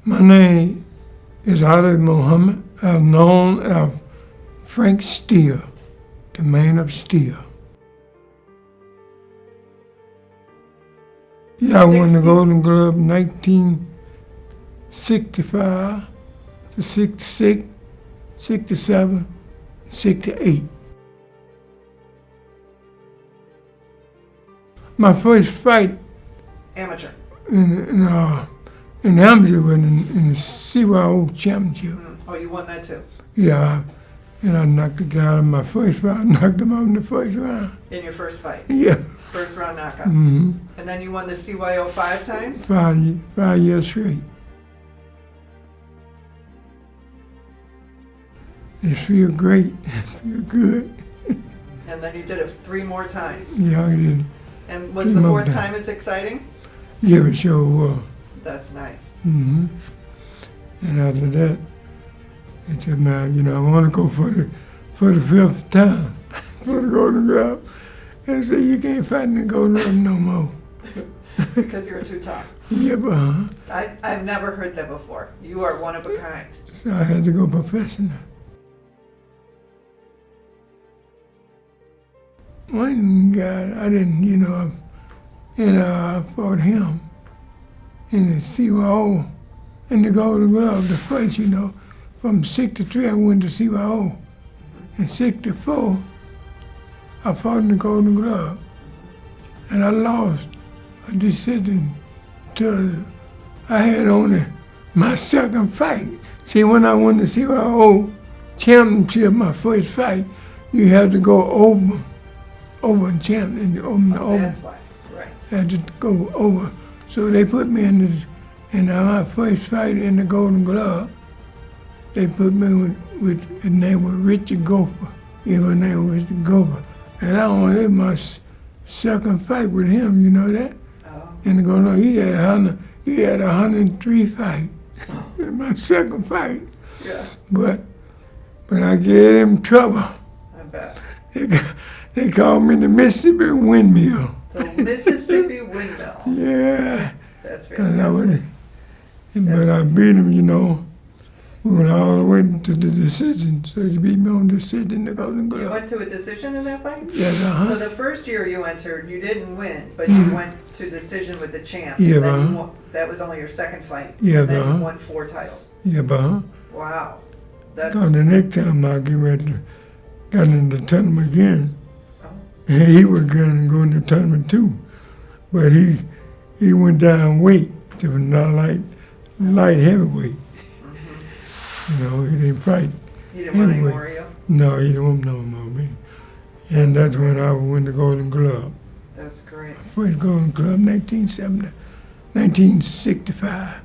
My name is Ali Muhammad, known as Frank Steele, the man of Steele. Yeah, I won the Golden Glove 1965 to 66, 67, 68. My first fight Amateur. in amateur was in the CYO championship. Oh, you won that too? Yeah, and I knocked the guy out of my first round. I knocked him out in the first round. In your first fight? Yeah. First round knockout. Mm-hmm. And then you won the CYO 5 times? 5 years straight. It feels great. It feels good. And then you did it 3 more times. Yeah, I did. And was the 4th time as exciting? Yeah, it sure was. That's nice. Mm-hmm. And after that, I said, man, I want to go for the 5th time for the Golden Glove. And so you can't fight in the Golden Glove no more. Because you're too tough. Yep, I've never heard that before. You are one of a kind. So I had to go professional. One guy, I didn't, and I fought him in the CYO, in the Golden Glove, the first, from 63 I went to CYO. In 64, I fought in the Golden Glove, and I lost a decision to, I had only my second fight. See, when I won the CYO championship, my first fight, you had to go over and champion, That's why, right. I had to go over. So they put me in my first fight in the Golden Glove. They put me with his name was Richard Gopher. His name was Richard Gopher. And I only my second fight with him, you know that? Oh. In the Golden Glove, he had 103 fights in my second fight. Yeah. But I gave him trouble. I bet. They called me the Mississippi Windmill. The Mississippi Windmill. Yeah. That's very But nice. I beat him, We went all the way to the decision. So he beat me on decision, the Golden You Glove. went to a decision in that fight? Yes, So the first year you entered, you didn't win, but you went to decision with the champ. Yeah, Then you won, that was only your second fight. Yeah, And then you won 4 titles. Yeah, Wow. That's Because the next time I got in the tournament again, oh, he was going to go in the tournament too. But he went down weight to light heavyweight. He didn't fight. he didn't want any heavyweight. more of you? No, he didn't want no more me. And that's when I won the Golden Glove. That's great. First Golden Glove, 1965.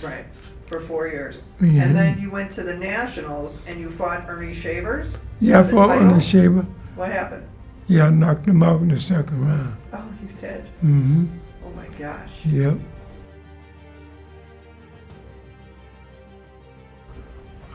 Right. For 4 years. Yeah. And then you went to the Nationals and you fought Ernie Shavers? Yeah, I for the fought on title? the Shaver. What happened? Yeah, I knocked him out in the second round. Oh, you did? Mm-hmm. Oh my gosh. Yep.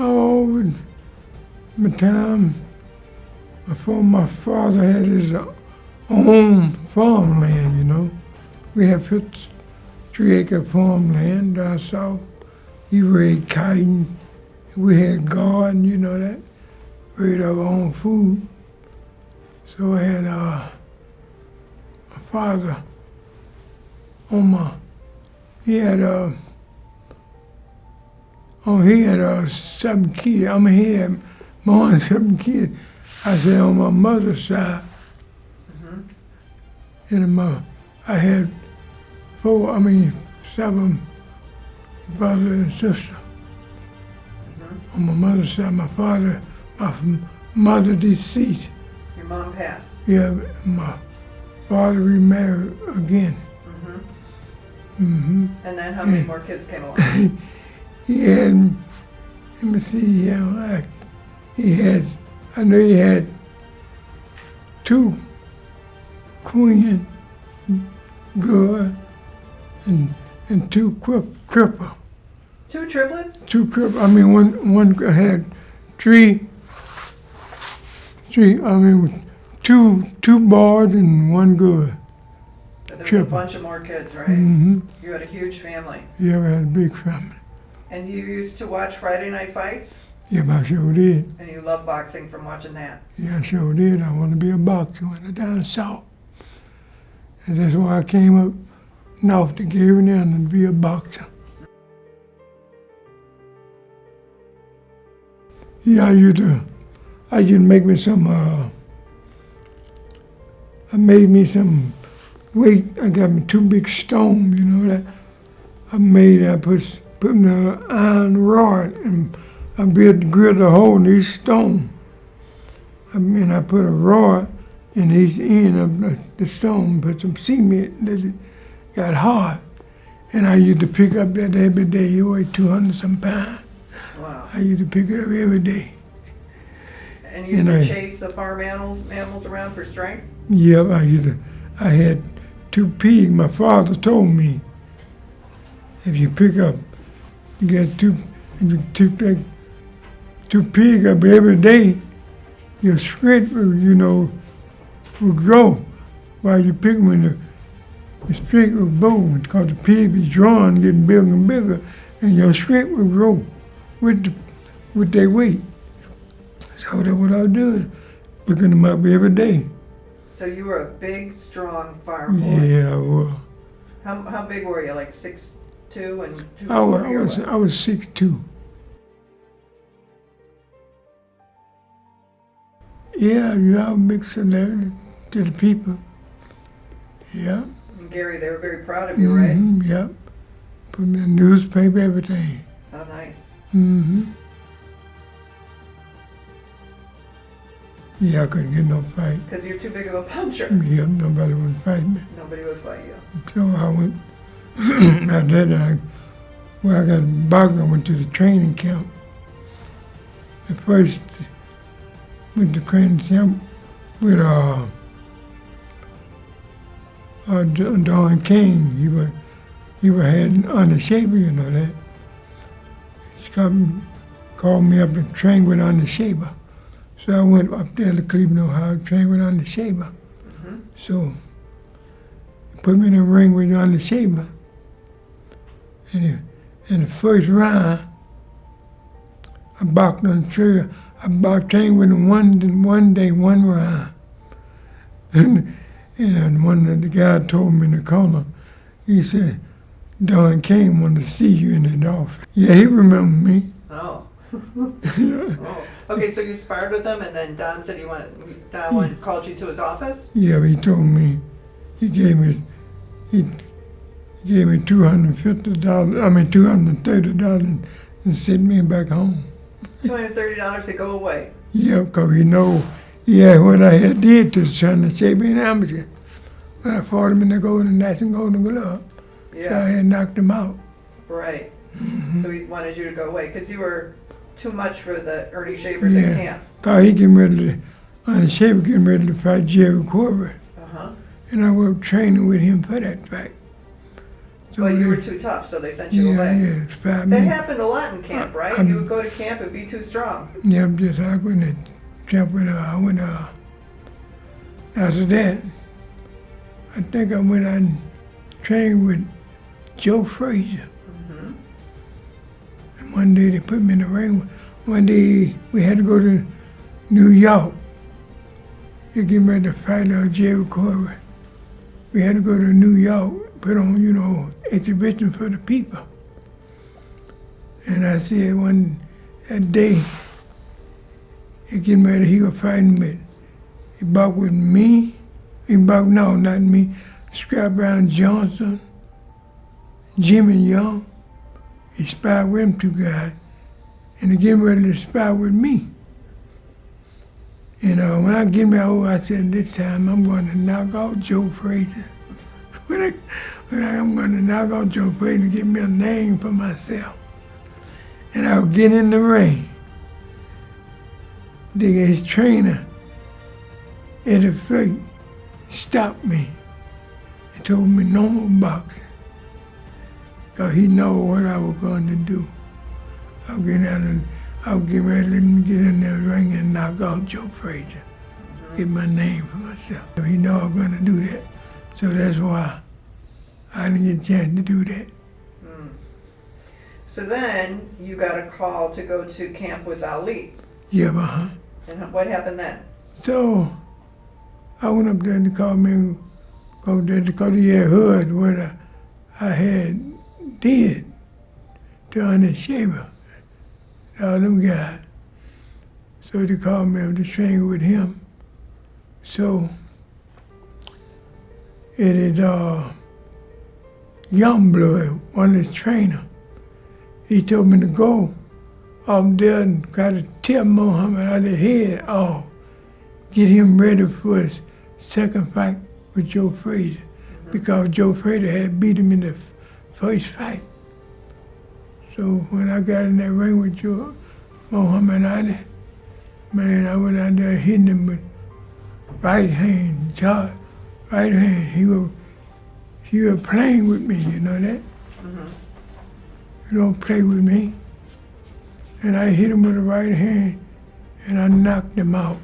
Oh, the time before my father had his own farmland, We had 53-acre farmland down south. He raised cotton. We had garden, that. Raised our own food. So I had my father he had 7 kids. He had more than 7 kids. I said on my mother's side. And I had 7 brothers and sisters. On my mother's side, my mother deceased. Your mom passed. Yeah, my father remarried again. And then how many more kids came along? He had, let me see, I know he had 2 queen good and 2 cripple. 2 triplets? 2 cripple, one had 2 bars and 1 good. there was a triple. bunch of more kids, right? Mm-hmm. You had a huge family. Yeah, we had a big family. And you used to watch Friday night fights? Yeah, I sure did. And you love boxing from watching that? Yeah, I sure did. I want to be a boxer when I down south. And that's why I came up north to Gary and to be a boxer. Yeah, I used to make me some, I made me some weight. I got me 2 big stones, you know, that I put in an iron rod and I drilled a hole in each stone. I put a rod in each end of the stone, put some cement that it got hard. And I used to pick up that every day. It weighed 200 some pounds. Wow. I used to pick it up every day. And you used to chase the farm animals around for strength? Yep, I had 2 pigs. My father told me, if you pick up, you get if you took that 2 pigs up every day, your strength will grow. While you pick them, the strength will grow because the pig is drawing, getting bigger and bigger, and your strength will grow with their weight. So that's what I was doing, picking them up every day. So you were a big, strong farm boy. Yeah, I was. How big were you? Like 6'2" and 240? I was 6'2". Yeah, I mixed it there to the people. Yeah. And Gary, they were very proud of you, right? Yep. Put in the newspaper, everything. Oh, nice. Mm-hmm. Yeah, I couldn't get no fight. Because you're too big of a puncher. Yeah, nobody would fight me. Nobody would fight you. So I went, after that, I got boxing, I went to the training camp. At first, went to training camp with Don King. He was head under shaper, you know that. He called me up to train with under shaper. So I went up there to Cleveland, Ohio, to train with under shaper. Mm-hmm. So he put me in the ring with under shaper. And in the first round, I boxed on the trigger. I trained with him one day, one round. And one of the guys told me in the corner, he said, Don King wanted to see you in the office. Yeah, he remembered me. Oh. Yeah. Oh. Okay, so you sparred with him, and then Don said called you to his office? Yeah, but he told me, he gave me $250, $230 and sent me back home. $230 to go away. Yeah, because what I had did to trying to shape me in amateur. When I fought him in the National Golden Glove. Yeah. So I had knocked him out. Right. Mm-hmm. So he wanted you to go away because you were too much for the Ernie Shapers in camp. Because he Ernie Shaper getting ready to fight Jerry Corbett. Uh-huh. And I was training with him for that fight. So you were too tough, so they sent you away. Yeah, it's 5 That happened a lot in camp, right? You would go to camp and be too strong. Yeah, I went to camp with after that, I think I went out and trained with Joe Frazier. Mm-hmm. And one day they put me in the ring. One day we had to go to New York. They're getting ready to fight Jerry Corbett. We had to go to New York, put on, exhibition for the people. And I said that day, he getting ready, he was fighting with, he boxed with me, not me, Scrap Brown Johnson, Jimmy Young. He sparred with them 2 guys, and he getting ready to spar with me. And when I get me over, I said, this time I'm going to knock out Joe Frazier. I'm going to knock out Joe Frazier and get me a name for myself. And I would get in the ring. His trainer, Eddie Freight, stopped me and told me no more boxing. Because he know what I was going to do. I was getting ready to get in the ring and knock out Joe Frazier. Get my name for myself. He know I was going to do that. So that's why I didn't get a chance to do that. So then you got a call to go to camp with Ali. Yeah, uh-huh. And what happened then? So I went up there to call me, go there to go to your hood where I had did to Honest Shaver, all them guys. So they called me up to train with him. So it is Youngblood, one of his trainers. He told me to go up there and try to tear Muhammad Ali's head off, get him ready for his second fight with Joe Frazier, because Joe Frazier had beat him in the first fight. So when I got in that ring with Muhammad Ali, man, I went out there hitting him with right hand, right hand. He was playing with me, you know that? You don't play with me. And I hit him with the right hand, and I knocked him out.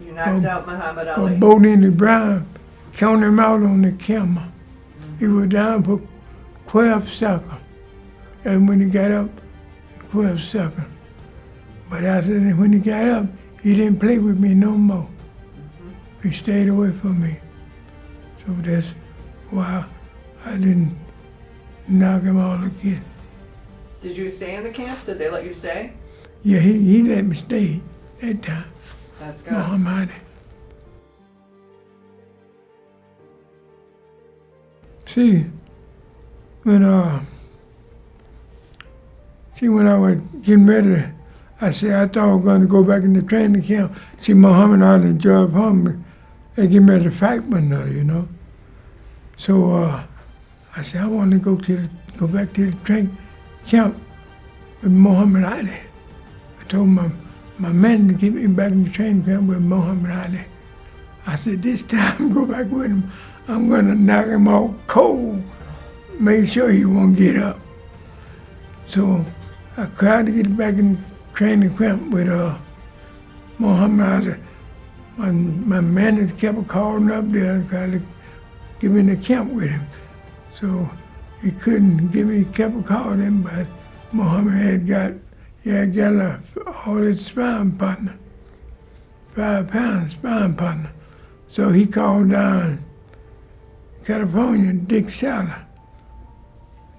You knocked out Muhammad Ali. Got both in the ground, count him out on the camera. He was down for 12 seconds. And when he got up, 12 seconds. But after when he got up, he didn't play with me no more. He stayed away from me. So that's why I didn't knock him out again. Did you stay in the camp? Did they let you stay? Yeah, he let me stay that time. That's good. Muhammad. See, when I was getting ready, I said I thought I was going to go back in the training camp. See, Muhammad Ali and George Palmer, they getting ready to fight one another, you know. So I said I want to go back to the training camp with Muhammad Ali. I told my man to get me back in the training camp with Muhammad Ali. I said this time go back with him, I'm going to knock him out cold, make sure he won't get up. So I tried to get back in training camp with Muhammad Ali. My manager kept calling up there and trying to get me in the camp with him. So he couldn't get me, kept calling him, but Muhammad had got all his sparring partner, 5 pound sparring partner. So he called down California, Dick Saller,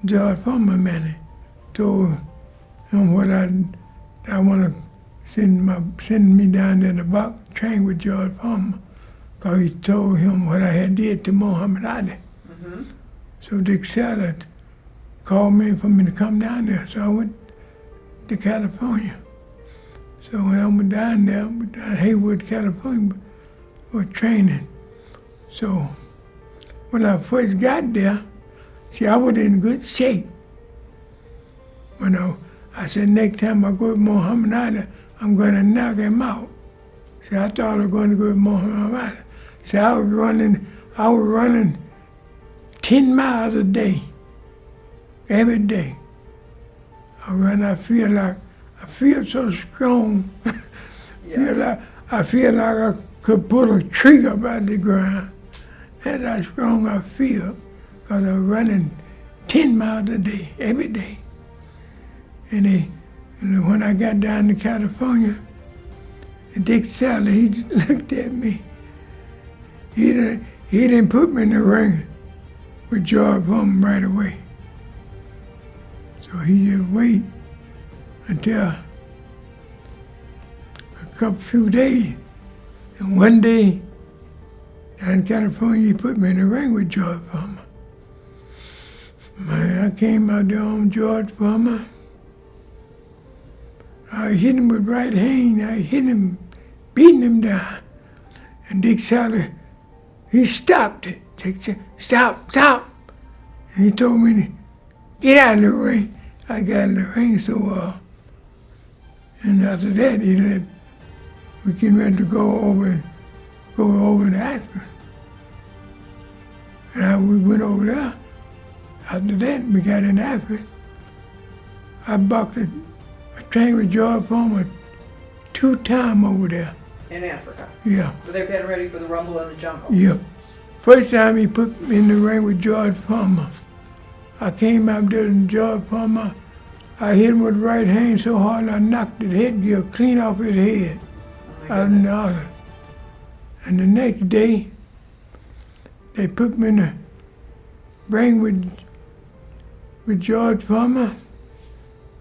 George Palmer manager, told him what I want to send me down there to box, train with George Palmer, because he told him what I had did to Muhammad Ali. So Dick Saller called me for me to come down there. So I went to California. So when I went down there, down Haywood, California, for training. So when I first got there, see, I was in good shape. You know, I said, next time I go with Muhammad Ali, I'm going to knock him out. See, I thought I was going to go with Muhammad Ali. See, I was running 10 miles a day, every day. I feel so strong. I feel like I could pull a tree up out of the ground. That's how strong I feel, because I'm running 10 miles a day, every day. And when I got down to California, and Dick Saller, he just looked at me. He didn't put me in the ring with George Palmer right away. So he just wait until a few days. And one day, down in California, he put me in the ring with George Palmer. Man, I came out there on George Palmer. I hit him with right hand. I hit him, beating him down. And Dick Saller, he stopped it. Dick said, stop. And he told me to get out of the ring. I got in the ring, so, and after that, we getting ready to go over to Akron. And we went over there. After that, we got in Akron. I trained with George Palmer 2 times over there. In Africa? Yeah. So they're getting ready for the Rumble in the Jungle? Yep. First time he put me in the ring with George Farmer, I came out there and George Farmer, I hit him with the right hand so hard I knocked his headgear clean off his head out in the order. And the next day, they put me in the ring with George Farmer.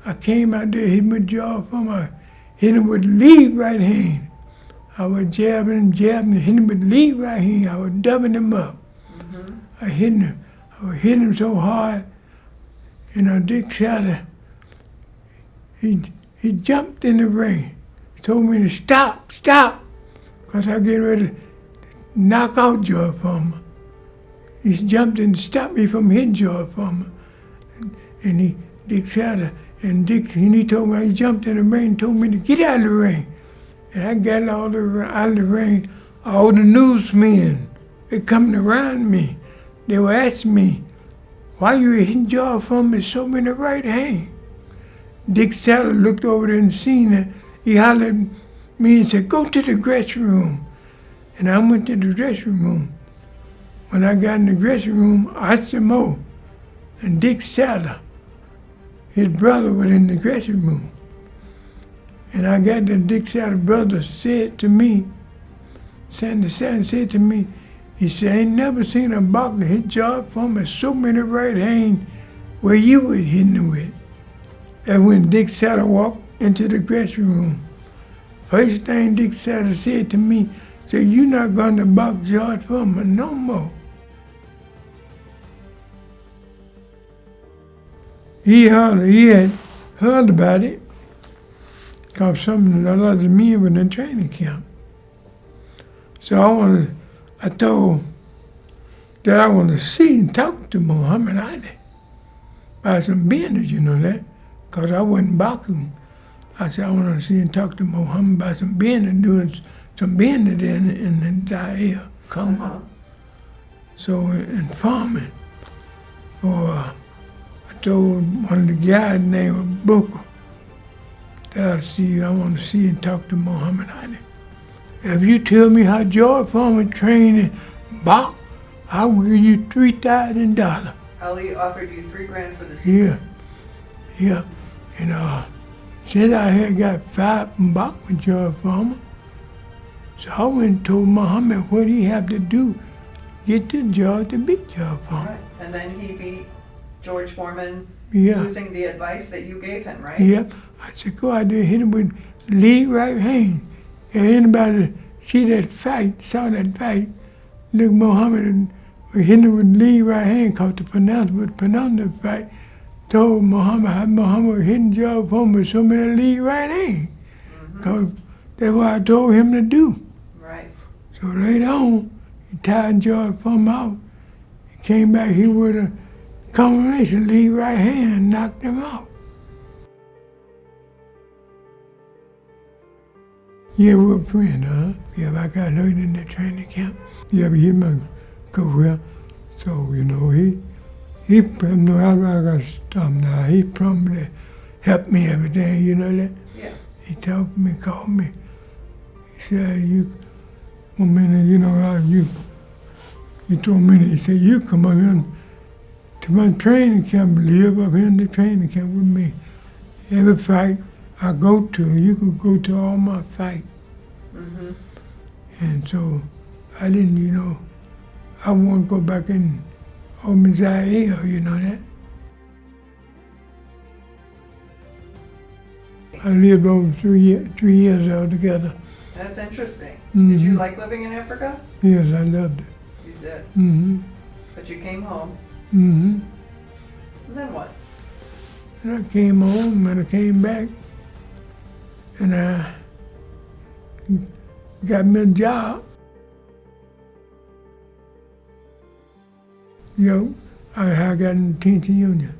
I came out there, hit him with George Farmer, hit him with the lead right hand. I was jabbing, hit him with the lead right hand. I was dubbing him up. I was hitting him so hard, Dick Shatter, he jumped in the ring. He told me to stop, because I getting ready to knock out George Farmer. He jumped in to stop me from hitting George Farmer. And Dick Shatter, and he told me, he jumped in the ring and told me to get out of the ring. And I got out of the ring, all the newsmen, they coming around me. They were asking me, why you hitting George Farmer so many right hand? Dick Shatter looked over there and seen it. He hollered at me and said, go to the dressing room. And I went to the dressing room. When I got in the dressing room, Mo and Dick Shatter, his brother, was in the dressing room. And I got the Dick Shatter brother said to me, Sandy said to me, he said, I ain't never seen a boxer hit George Farmer so many right hands where you was hitting him with. And when Dick Shatter walked into the dressing room, first thing Dick Shatter said to me, said, you're not going to box George Farmer no more. He had heard about it, because a lot of men were in the training camp. So I told that I want to see and talk to Muhammad Ali about some business, that, because I wasn't boxing. I said, I want to see and talk to Muhammad about some business, doing some business in the Zaire, Congo. So in farming, I told one of the guys named Booker that I want to see and talk to Muhammad Ali. If you tell me how George Farmer trained and box, I will give you $3,000. Ali offered you $3,000 for the season. Yeah. And since I had got 5 in boxing with George Farmer, so I went and told Muhammad what he had to do, get to George to beat George Farmer. Right. And then he beat George Foreman using the advice that you gave him, right? Yep. I said, go out there, hit him with lead right hand. And anybody saw that fight, look, Muhammad was hitting him with lead right hand, because the pronouncer fight told Muhammad how Muhammad was hitting George Foreman with so many lead right hand. Because that's what I told him to do. Right. So later on, he tied George Foreman out. He came back here with a combination lead right hand and knocked him out. Yeah, we were friends, huh? Yeah, I got hurt in the training camp. Yeah, but he my career. So, he promised, I got stuff now. He promised to help me every day, that? Yeah. He talked to me, called me. He said, one minute, he told me, he said, you come up here to my training camp, live up here in the training camp with me. Every fight I go to, you could go to all my fights. And so I didn't, I want to go back in Zaire, that. I lived over 3 years altogether. That's interesting. Did you like living in Africa? Yes, I loved it. You did? But you came home. And then what? And I came home and I came back and I got me a job. I got in the teaching union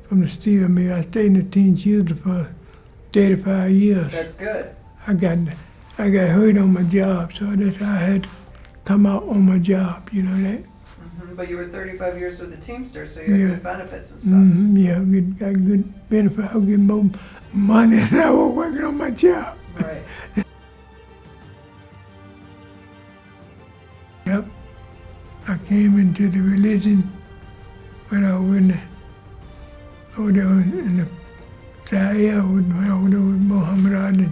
from the Steele mill. I stayed in the teaching union for 35 years. That's good. I got hurt on my job, so that's how I had to come out on my job, that. But you were 35 years with the Teamsters, so you had good benefits and stuff. Got good benefits. I was getting more money than I was working on my job. Right. Yep. I came into the religion when I was over there in the Zaire, when I was there with Muhammad Ali.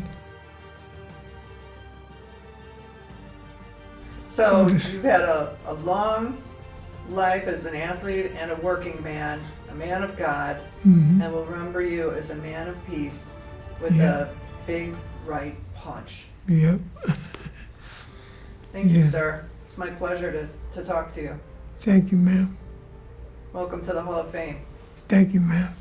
So you've had a long life as an athlete and a working man, a man of God, Mm-hmm. and we'll remember you as a man of peace with Yeah. a big right punch. Yep. Thank you, Yeah. sir. It's my pleasure to talk to you. Thank you, ma'am. Welcome to the Hall of Fame. Thank you, ma'am.